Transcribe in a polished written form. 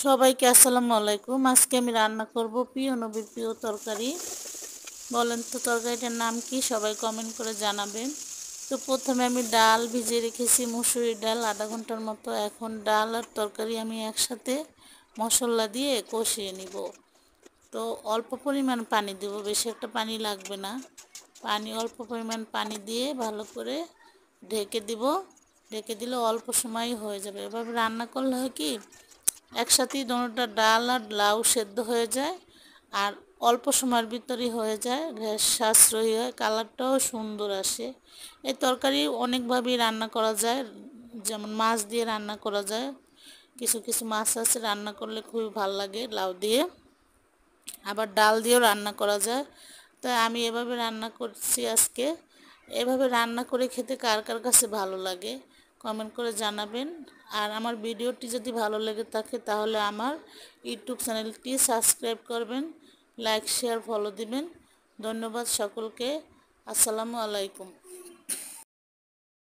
সবাইকে আসসালামু আলাইকুম। আজকে আমি রান্না করব প্রিয় নবীর প্রিয় তরকারি। বলেন তো তরকারিটার নাম কি? সবাই কমেন্ট করে জানাবেন। তো প্রথমে আমি ডাল ভিজিয়ে রেখেছি, মুসুরি ডাল আধা ঘন্টার মতো। এখন ডাল আর তরকারি আমি একসাথে মশলা দিয়ে কষিয়ে নিব। তো অল্প পরিমাণ পানি দেব, বেশি একটা পানি লাগবে না। অল্প পরিমাণ পানি দিয়ে ভালো করে ঢেকে দিব। ঢেকে দিলে অল্প সময় হয়ে যাবে। এভাবে রান্না করলে হয় কি, একসাথেই দোনোটা ডাল আর লাউ সেদ্ধ হয়ে যায়, আর অল্প সময়ের ভিতরেই হয়ে যায়, গ্যাস সাশ্রয়ী হয়, কালারটাও সুন্দর আসে। এই তরকারি অনেকভাবেই রান্না করা যায়, যেমন মাছ দিয়ে রান্না করা যায়। কিছু কিছু মাছ আছে রান্না করলে খুবই ভালো লাগে লাউ দিয়ে, আবার ডাল দিয়েও রান্না করা যায়। তাই আমি এভাবে রান্না করছি আজকে। এভাবে রান্না করে খেতে কার কার কাছে ভালো লাগে কমেন্ট করে জানাবেন। আর আমার ভিডিওটি যদি ভালো লেগে থাকে তাহলে আমার ইউটিউব চ্যানেলটি সাবস্ক্রাইব করবেন, লাইক শেয়ার ফলো দিবেন। ধন্যবাদ সকলকে। আসসালামু আলাইকুম।